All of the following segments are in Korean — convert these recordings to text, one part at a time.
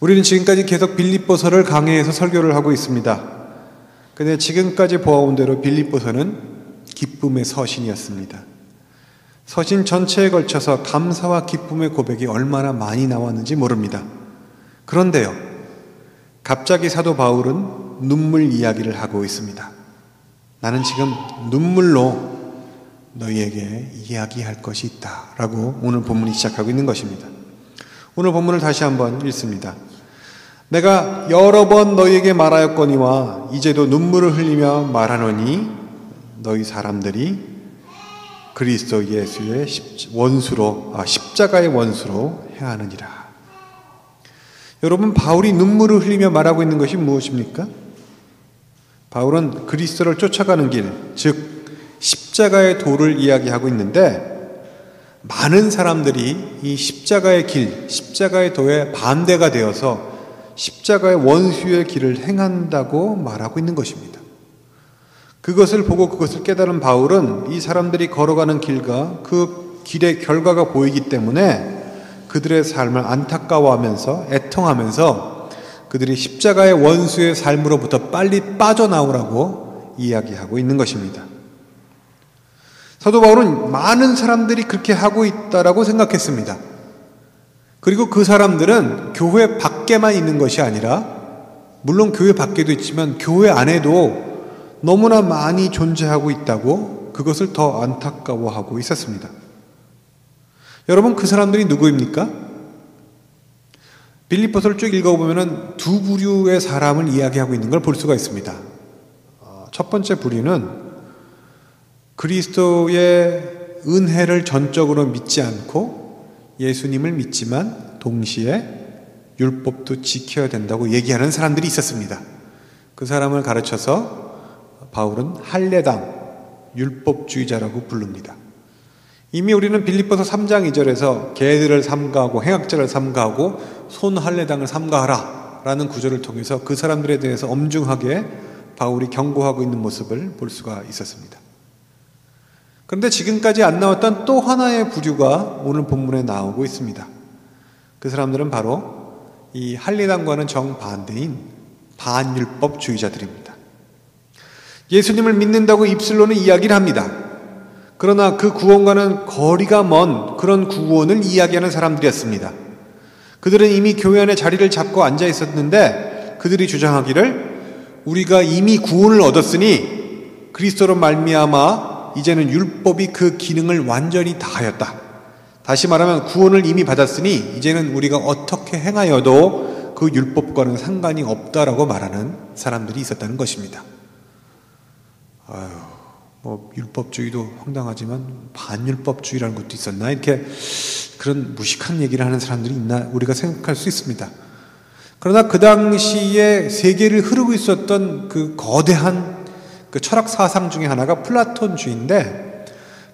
우리는 지금까지 계속 빌립보서를 강해해서 설교를 하고 있습니다. 근데 지금까지 보아온 대로 빌립보서는 기쁨의 서신이었습니다. 서신 전체에 걸쳐서 감사와 기쁨의 고백이 얼마나 많이 나왔는지 모릅니다. 그런데요, 갑자기 사도 바울은 눈물 이야기를 하고 있습니다. 나는 지금 눈물로 너희에게 이야기할 것이 있다 라고 오늘 본문이 시작하고 있는 것입니다. 오늘 본문을 다시 한번 읽습니다. 내가 여러 번 너희에게 말하였거니와 이제도 눈물을 흘리며 말하노니 너희 사람들이 그리스도 예수의 십자가의 원수로 행하느니라. 여러분, 바울이 눈물을 흘리며 말하고 있는 것이 무엇입니까? 바울은 그리스도를 쫓아가는 길, 즉 십자가의 도를 이야기하고 있는데 많은 사람들이 이 십자가의 길, 십자가의 도에 반대가 되어서 십자가의 원수의 길을 행한다고 말하고 있는 것입니다. 그것을 보고 그것을 깨달은 바울은 이 사람들이 걸어가는 길과 그 길의 결과가 보이기 때문에 그들의 삶을 안타까워하면서 애통하면서 그들이 십자가의 원수의 삶으로부터 빨리 빠져나오라고 이야기하고 있는 것입니다. 사도 바울은 많은 사람들이 그렇게 하고 있다라고 생각했습니다. 그리고 그 사람들은 교회 밖에만 있는 것이 아니라 물론 교회 밖에도 있지만 교회 안에도 너무나 많이 존재하고 있다고 그것을 더 안타까워하고 있었습니다. 여러분, 그 사람들이 누구입니까? 빌립보서를 쭉 읽어보면 두 부류의 사람을 이야기하고 있는 걸 볼 수가 있습니다. 첫 번째 부류는 그리스도의 은혜를 전적으로 믿지 않고 예수님을 믿지만 동시에 율법도 지켜야 된다고 얘기하는 사람들이 있었습니다. 그 사람을 가르쳐서 바울은 할례당, 율법주의자라고 부릅니다. 이미 우리는 빌립보서 3장 2절에서 개들을 삼가하고 행악자를 삼가하고 손할례당을 삼가하라 라는 구절을 통해서 그 사람들에 대해서 엄중하게 바울이 경고하고 있는 모습을 볼 수가 있었습니다. 그런데 지금까지 안 나왔던 또 하나의 부류가 오늘 본문에 나오고 있습니다. 그 사람들은 바로 이 할례당과는 정반대인 반율법주의자들입니다. 예수님을 믿는다고 입술로는 이야기를 합니다. 그러나 그 구원과는 거리가 먼 그런 구원을 이야기하는 사람들이었습니다. 그들은 이미 교회 안에 자리를 잡고 앉아 있었는데 그들이 주장하기를 우리가 이미 구원을 얻었으니 그리스도로 말미암아 이제는 율법이 그 기능을 완전히 다하였다. 다시 말하면 구원을 이미 받았으니 이제는 우리가 어떻게 행하여도 그 율법과는 상관이 없다라고 말하는 사람들이 있었다는 것입니다. 율법주의도 황당하지만 반율법주의라는 것도 있었나? 이렇게 그런 무식한 얘기를 하는 사람들이 있나? 우리가 생각할 수 있습니다. 그러나 그 당시에 세계를 흐르고 있었던 그 거대한 그 철학 사상 중에 하나가 플라톤주의인데,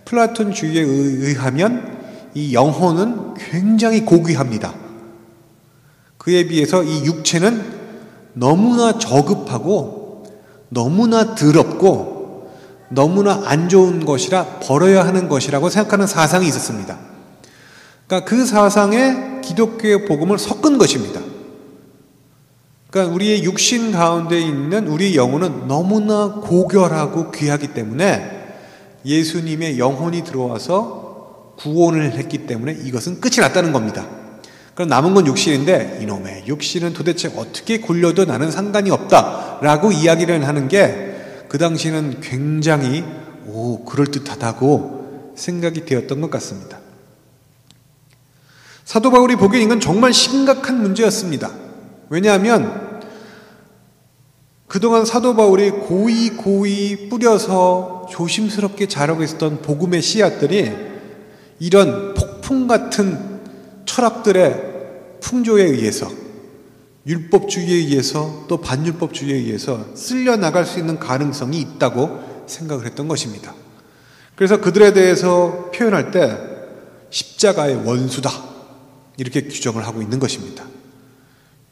플라톤주의에 의하면 이 영혼은 굉장히 고귀합니다. 그에 비해서 이 육체는 너무나 저급하고 너무나 더럽고 너무나 안 좋은 것이라 버려야 하는 것이라고 생각하는 사상이 있었습니다. 그러니까 그 사상에 기독교의 복음을 섞은 것입니다. 그러니까 우리의 육신 가운데 있는 우리의 영혼은 너무나 고결하고 귀하기 때문에 예수님의 영혼이 들어와서 구원을 했기 때문에 이것은 끝이 났다는 겁니다. 그럼 남은 건 육신인데 이놈의 육신은 도대체 어떻게 굴려도 나는 상관이 없다라고 이야기를 하는 게 그 당시에는 굉장히 그럴듯하다고 생각이 되었던 것 같습니다. 사도 바울이 보기엔 이건 정말 심각한 문제였습니다. 왜냐하면 그동안 사도 바울이 고이 뿌려서 조심스럽게 자라고 있었던 복음의 씨앗들이 이런 폭풍 같은 철학들의 풍조에 의해서, 율법주의에 의해서 또 반율법주의에 의해서 쓸려 나갈 수 있는 가능성이 있다고 생각을 했던 것입니다. 그래서 그들에 대해서 표현할 때 십자가의 원수다 이렇게 규정을 하고 있는 것입니다.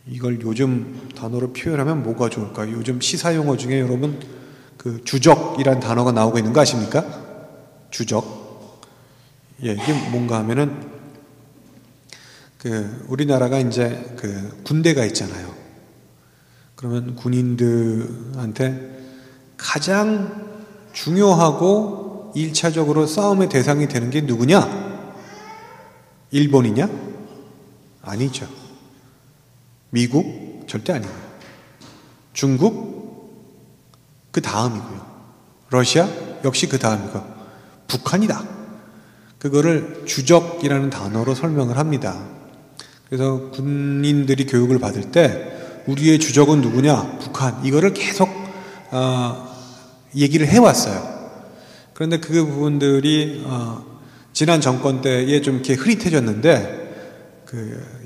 이걸 요즘 단어로 표현하면 뭐가 좋을까요? 요즘 시사용어 중에 여러분 그 주적이란 단어가 나오고 있는 거 아십니까? 주적. 이게 뭔가 하면은 우리나라가 이제 군대가 있잖아요. 그러면 군인들한테 가장 중요하고 1차적으로 싸움의 대상이 되는 게 누구냐? 일본이냐? 아니죠. 미국? 절대 아니고요. 중국? 그 다음이고요. 러시아? 역시 그 다음이고 북한이다. 그거를 주적이라는 단어로 설명을 합니다. 그래서 군인들이 교육을 받을 때 우리의 주적은 누구냐? 북한. 이거를 계속 얘기를 해왔어요. 그런데 그 부분들이 지난 정권 때에 좀 이렇게 흐릿해졌는데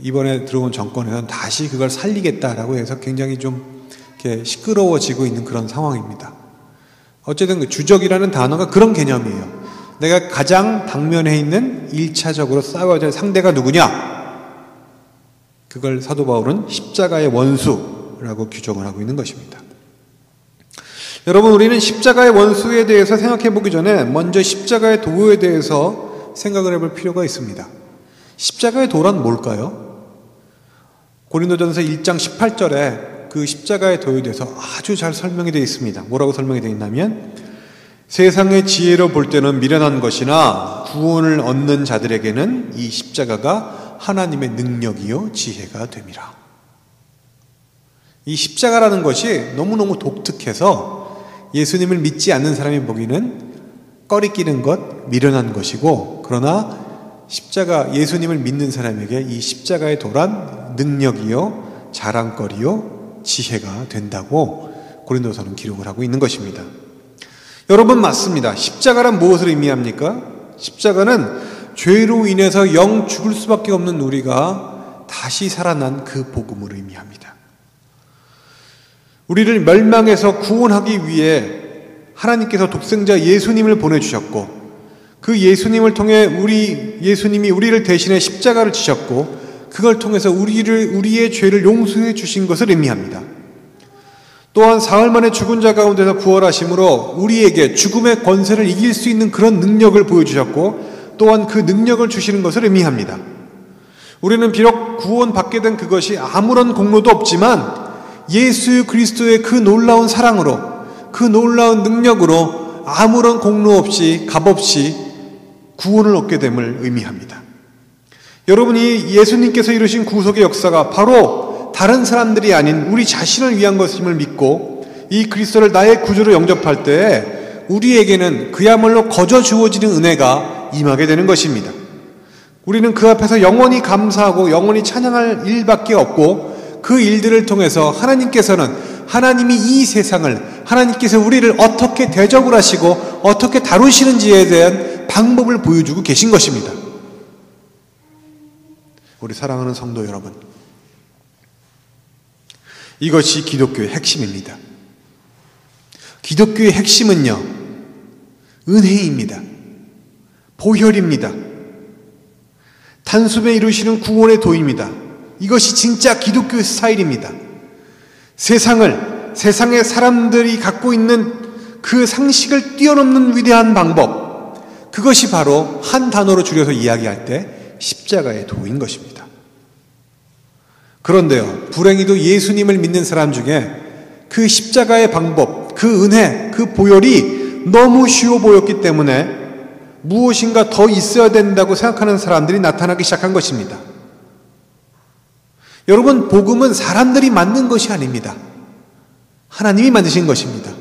이번에 들어온 정권에서는 다시 그걸 살리겠다라고 해서 굉장히 좀 이렇게 시끄러워지고 있는 그런 상황입니다. 어쨌든 그 주적이라는 단어가 그런 개념이에요. 내가 가장 당면에 있는 1차적으로 싸워야 될 상대가 누구냐? 그걸 사도 바울은 십자가의 원수라고 규정을 하고 있는 것입니다. 여러분, 우리는 십자가의 원수에 대해서 생각해 보기 전에 먼저 십자가의 도에 대해서 생각을 해볼 필요가 있습니다. 십자가의 도란 뭘까요? 고린도전서 1장 18절에 그 십자가의 도에 대해서 아주 잘 설명이 되어 있습니다. 뭐라고 설명이 되어 있냐면 세상의 지혜로 볼 때는 미련한 것이나 구원을 얻는 자들에게는 이 십자가가 하나님의 능력이요 지혜가 됨이라. 이 십자가라는 것이 너무너무 독특해서 예수님을 믿지 않는 사람이 보기는 꺼리끼는 것, 미련한 것이고, 그러나 십자가, 예수님을 믿는 사람에게 이 십자가의 도란 능력이요 자랑거리요 지혜가 된다고 고린도서는 기록을 하고 있는 것입니다. 여러분, 맞습니다. 십자가란 무엇을 의미합니까? 십자가는 죄로 인해서 영 죽을 수밖에 없는 우리가 다시 살아난 그 복음을 의미합니다. 우리를 멸망에서 구원하기 위해 하나님께서 독생자 예수님을 보내주셨고, 그 예수님을 통해 예수님이 우리를 대신해 십자가를 지셨고, 그걸 통해서 우리의 죄를 용서해 주신 것을 의미합니다. 또한 사흘 만에 죽은 자 가운데서 부활하심으로 우리에게 죽음의 권세를 이길 수 있는 그런 능력을 보여주셨고, 또한 그 능력을 주시는 것을 의미합니다. 우리는 비록 구원받게 된 그것이 아무런 공로도 없지만 예수 그리스도의 그 놀라운 사랑으로, 그 놀라운 능력으로 아무런 공로 없이 값없이 구원을 얻게 됨을 의미합니다. 여러분이 예수님께서 이루신 구속의 역사가 바로 다른 사람들이 아닌 우리 자신을 위한 것임을 믿고 이 그리스도를 나의 구주로 영접할 때에 우리에게는 그야말로 거저 주어지는 은혜가 임하게 되는 것입니다. 우리는 그 앞에서 영원히 감사하고 영원히 찬양할 일밖에 없고, 그 일들을 통해서 하나님이 이 세상을, 하나님께서 우리를 어떻게 대접을 하시고 어떻게 다루시는지에 대한 방법을 보여주고 계신 것입니다. 우리 사랑하는 성도 여러분, 이것이 기독교의 핵심입니다. 기독교의 핵심은요, 은혜입니다. 보혈입니다. 단숨에 이루시는 구원의 도입니다. 이것이 진짜 기독교의 스타일입니다. 세상의 사람들이 갖고 있는 그 상식을 뛰어넘는 위대한 방법, 그것이 바로 한 단어로 줄여서 이야기할 때 십자가의 도인 것입니다. 그런데요, 불행히도 예수님을 믿는 사람 중에 그 십자가의 방법, 그 은혜, 그 보혈이 너무 쉬워 보였기 때문에 무엇인가 더 있어야 된다고 생각하는 사람들이 나타나기 시작한 것입니다. 여러분, 복음은 사람들이 만든 것이 아닙니다. 하나님이 만드신 것입니다.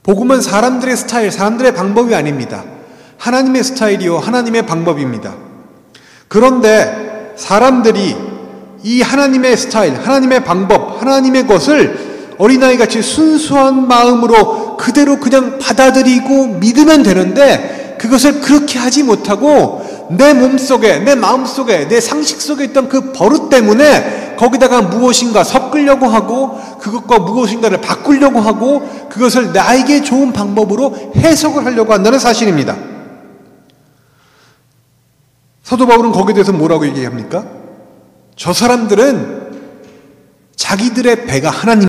복음은 사람들의 스타일, 사람들의 방법이 아닙니다. 하나님의 스타일이요, 하나님의 방법입니다. 그런데 사람들이 이 하나님의 스타일, 하나님의 방법, 하나님의 것을 어린아이같이 순수한 마음으로 그대로 그냥 받아들이고 믿으면 되는데, 그것을 그렇게 하지 못하고 내 몸속에, 내 마음속에, 내 상식 속에 있던 그 버릇 때문에 거기다가 무엇인가 섞으려고 하고 그것과 무엇인가를 바꾸려고 하고 그것을 나에게 좋은 방법으로 해석을 하려고 한다는 사실입니다. 사도 바울은 거기에 대해서 뭐라고 얘기합니까? 저 사람들은 자기들의 배가 하나님